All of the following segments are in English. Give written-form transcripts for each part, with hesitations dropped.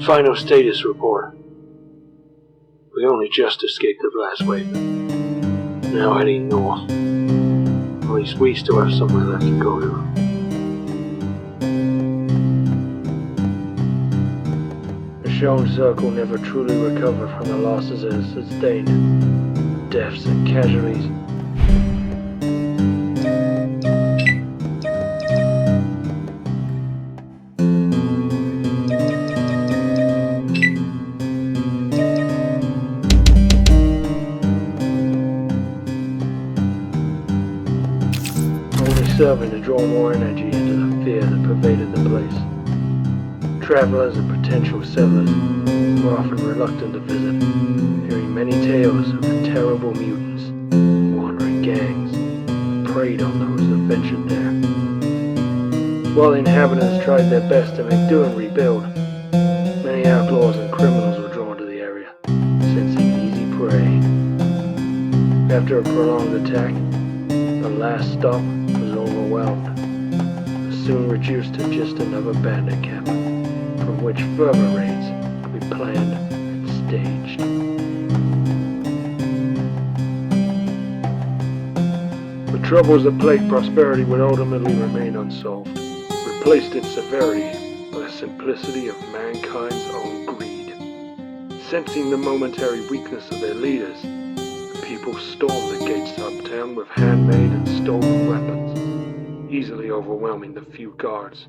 Final status report. We only just escaped the blast wave. Now heading north. At least we still have somewhere left to go to. The shown circle never truly recovered from the losses it has sustained. Deaths and casualties. Serving to draw more energy into the fear that pervaded the place. Travelers and potential settlers were often reluctant to visit, hearing many tales of the terrible mutants, wandering gangs, preyed on those that ventured there. While the inhabitants tried their best to make do and rebuild, many outlaws and criminals were drawn to the area, sensing easy prey. After a prolonged attack, the last stop was overwhelmed, soon reduced to just another bandit camp, from which further raids could be planned and staged. The troubles that plagued prosperity would ultimately remain unsolved, replaced in severity by the simplicity of mankind's own greed. Sensing the momentary weakness of their leaders, the people stormed the gates to Uptown with handmade and stolen weapons, easily overwhelming the few guards,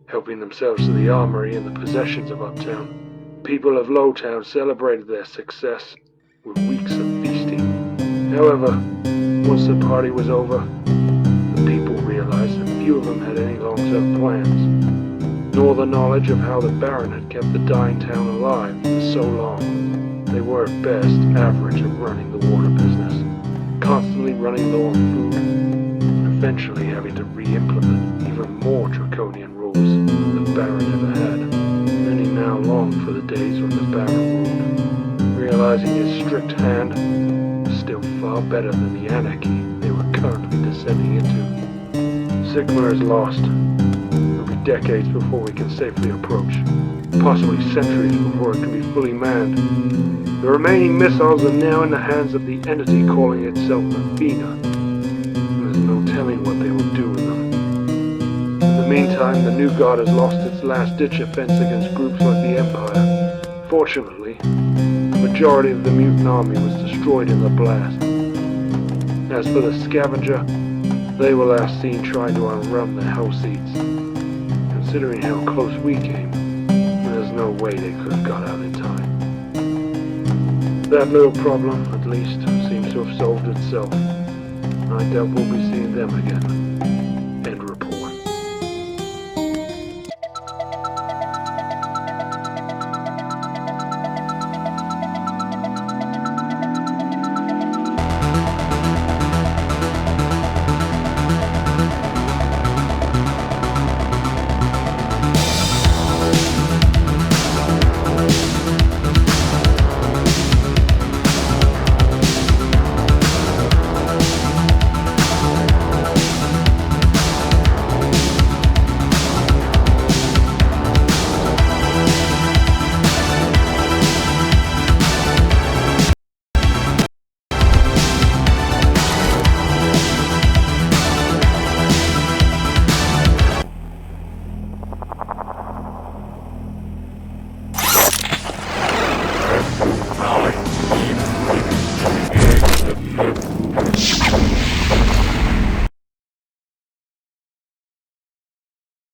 helping themselves to the armory and the possessions of Uptown. People of Lowtown celebrated their success with weeks of feasting. However, once the party was over, the people realized that few of them had any long-term plans. nor the knowledge of how the Baron had kept the dying town alive for so long. They were at best average at running the water business, constantly running low on food, and eventually having to re-implement even more draconian rules than the Baron ever had. Many now longed for the days when the Baron ruled, realizing his strict hand was still far better than the anarchy they were currently descending into. Sigma is lost. It'll be decades before we can safely approach, possibly centuries before it can be fully manned. The remaining missiles are now in the hands of the entity calling itself Athena. There's no telling what they will do with them. In the meantime, the new guard has lost its last-ditch offense against groups like the Empire. Fortunately, the majority of the mutant army was destroyed in the blast. As for the scavenger, they were last seen trying to unrun the hell seats. Considering how close we came, there's no way they could have got out in time. That little problem, at least, seems to have solved itself. I doubt we'll be seeing them again.